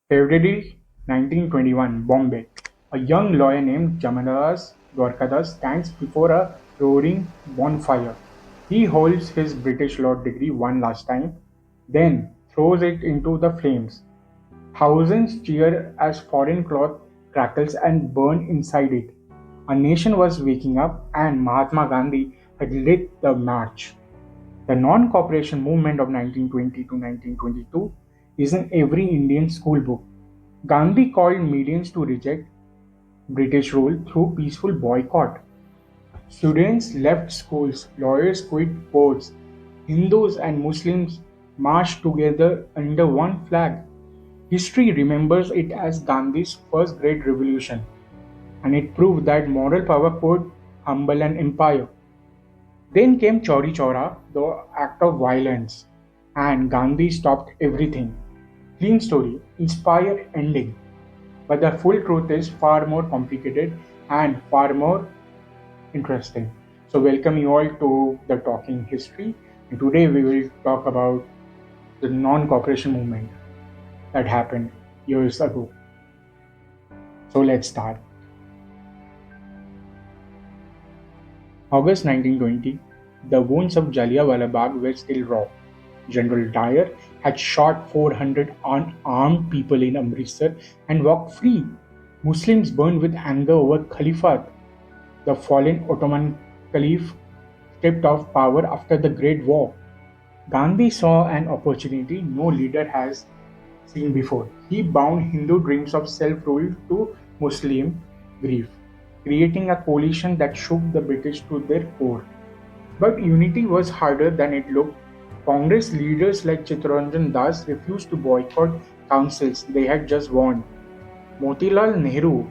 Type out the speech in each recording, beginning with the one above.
February 1921, Bombay. A young lawyer named Jamadas Dwarkadas stands before a roaring bonfire. He holds his British law degree one last time, then throws it into the flames. Thousands cheer as foreign cloth crackles and burn inside it. A nation was waking up, and Mahatma Gandhi had lit the match. The non-cooperation movement of 1920 to 1922 is in every Indian school book. Gandhi called millions to reject British rule through peaceful boycott. Students left schools, lawyers quit courts, Hindus and Muslims marched together under one flag. History remembers it as Gandhi's first great revolution, and it proved that moral power could humble an empire. Then came Chauri Chaura, the act of violence, and Gandhi stopped everything. Clean story, inspire ending. But the full truth is far more complicated and far more interesting. So, welcome you all to the Talking History. And today we will talk about the non cooperation movement that happened years ago. So, let's start. August 1920, the wounds of Jallianwala Bagh were still raw. General Dyer had shot 400 unarmed people in Amritsar and walked free. Muslims burned with anger over Caliphate. The fallen Ottoman Caliph stripped of power after the Great War. Gandhi saw an opportunity no leader has seen before. He bound Hindu dreams of self-rule to Muslim grief, creating a coalition that shook the British to their core. But unity was harder than it looked. Congress leaders like Chittaranjan Das refused to boycott councils they had just won. Motilal Nehru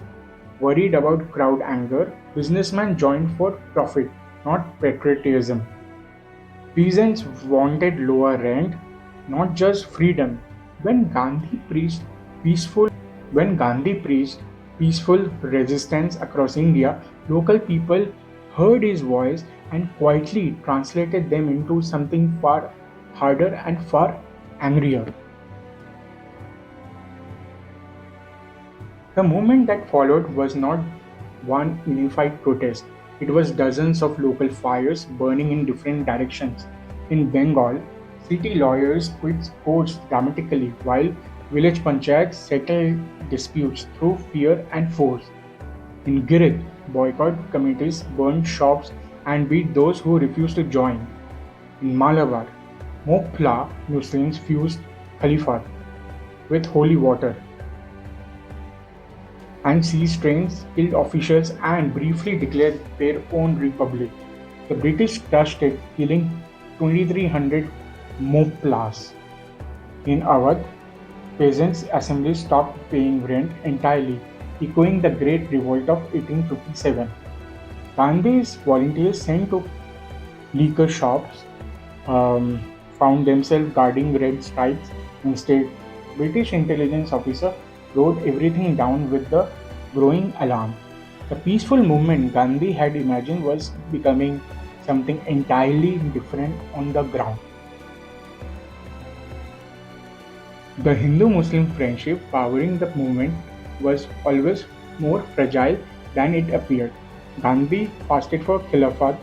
worried about crowd anger. Businessmen joined for profit, not patriotism. Peasants wanted lower rent, not just freedom. When Gandhi preached peaceful when Gandhi preached peaceful resistance across India, local people heard his voice and quietly translated them into something far harder and far angrier. The movement that followed was not one unified protest. It was dozens of local fires burning in different directions. In Bengal, city lawyers quit courts dramatically while village panchayats settled disputes through fear and force. In Girid, boycott committees burned shops and beat those who refused to join. In Malabar, Mokpla Muslims fused Caliphate with holy water and seized trains, killed officials, and briefly declared their own republic. The British crushed it, killing 2,300 Moplas. In Awadh, peasants' assemblies stopped paying rent entirely, echoing the Great Revolt of 1857. Gandhi's volunteers sent to liquor shops found themselves guarding red stripes instead. British intelligence officer wrote everything down with the growing alarm. The peaceful movement Gandhi had imagined was becoming something entirely different on the ground. The Hindu-Muslim friendship powering the movement was always more fragile than it appeared. Gandhi fasted for Khilafat.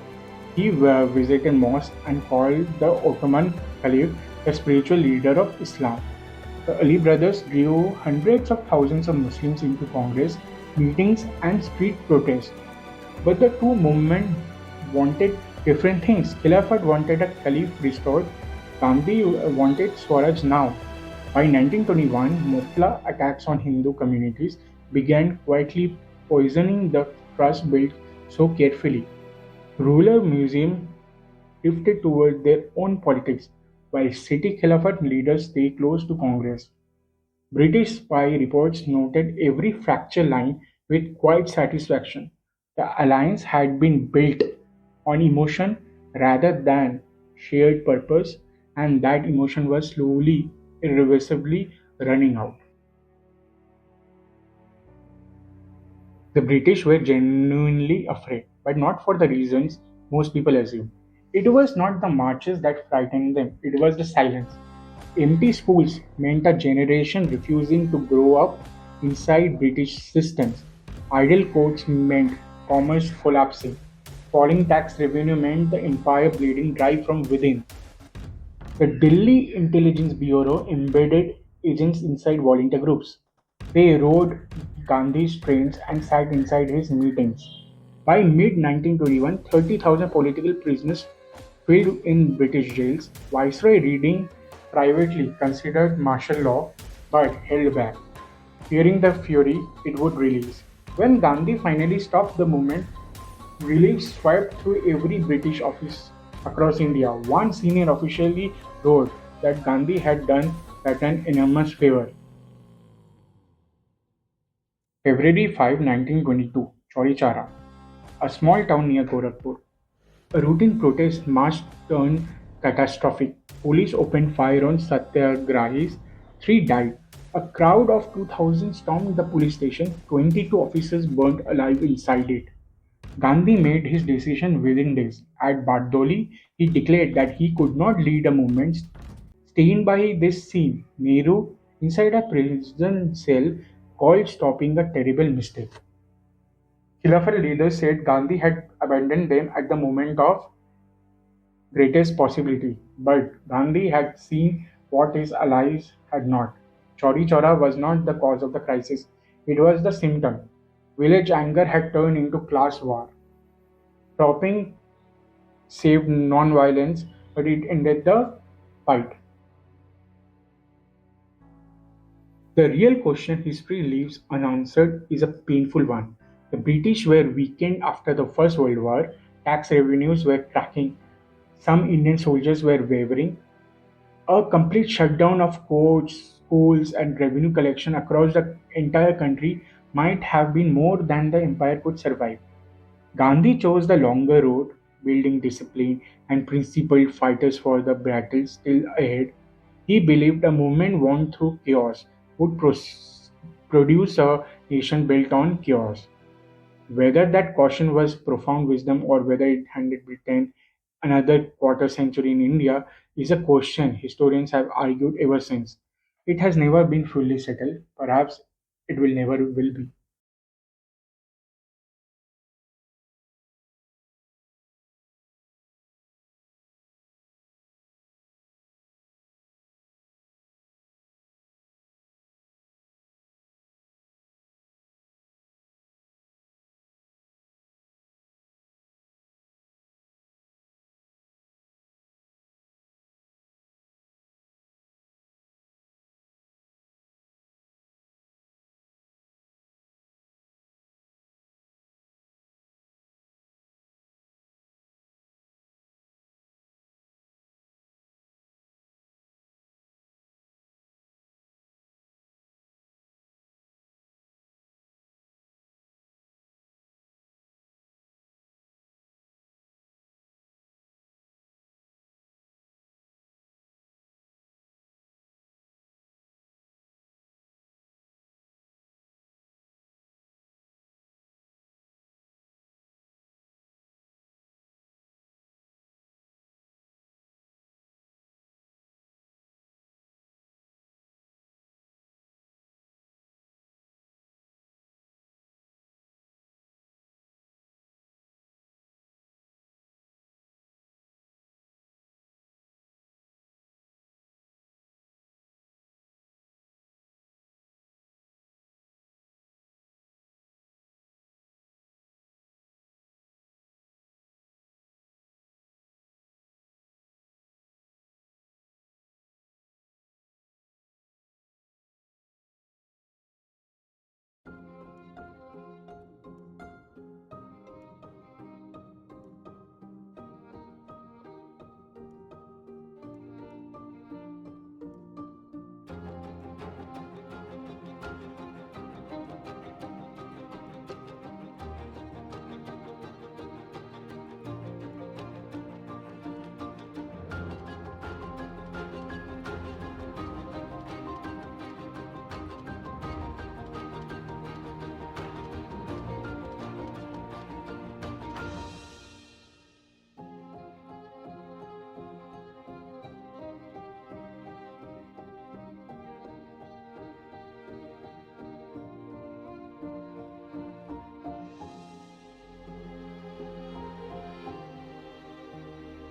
He visited mosques and called the Ottoman Caliph the spiritual leader of Islam. The Ali brothers drew hundreds of thousands of Muslims into Congress meetings and street protests. But the two movements wanted different things. Khilafat wanted a caliph restored. Gandhi wanted Swaraj now. By 1921, Mopla attacks on Hindu communities began quietly poisoning the trust built so carefully. Rural museums drifted toward their own politics, while city Khilafat leaders stayed close to Congress. British spy reports noted every fracture line with quiet satisfaction. The alliance had been built on emotion rather than shared purpose, and that emotion was slowly, irreversibly running out. The British were genuinely afraid, but not for the reasons most people assume. It was not the marches that frightened them, it was the silence. Empty schools meant a generation refusing to grow up inside British systems. Idle courts meant commerce collapsing. Falling tax revenue meant the empire bleeding dry from within. The Delhi Intelligence Bureau embedded agents inside volunteer groups. They rode Gandhi's trains and sat inside his meetings. By mid 1921, 30,000 political prisoners filled in British jails. Viceroy Reading privately considered martial law but held back, fearing the fury it would release. When Gandhi finally stopped the movement, relief swept through every British office across India. One senior officially wrote that Gandhi had done that an enormous favor. February 5, 1922, Chorichara, a small town near Gorakhpur. A routine protest march turned catastrophic. Police opened fire on satyagrahis. Three died. A crowd of 2,000 stormed the police station. 22 officers burned alive inside it. Gandhi made his decision within days. At Bardoli, he declared that he could not lead a movement. Staying by this scene, Nehru, inside a prison cell, called stopping a terrible mistake. Khilafat leaders said Gandhi had abandoned them at the moment of greatest possibility, but Gandhi had seen what his allies had not. Chauri Chora was not the cause of the crisis, it was the symptom. Village anger had turned into class war. Stopping saved non-violence, but it ended the fight. The real question history leaves unanswered is a painful one. The British were weakened after the First World War, tax revenues were cracking, some Indian soldiers were wavering. A complete shutdown of courts, schools, and revenue collection across the entire country might have been more than the empire could survive. Gandhi chose the longer road, building discipline and principled fighters for the battle still ahead. He believed a movement won through chaos would produce a nation built on chaos. Whether that caution was profound wisdom or whether it handed Britain another quarter century in India is a question historians have argued ever since. It has never been fully settled. Perhaps it will never will be.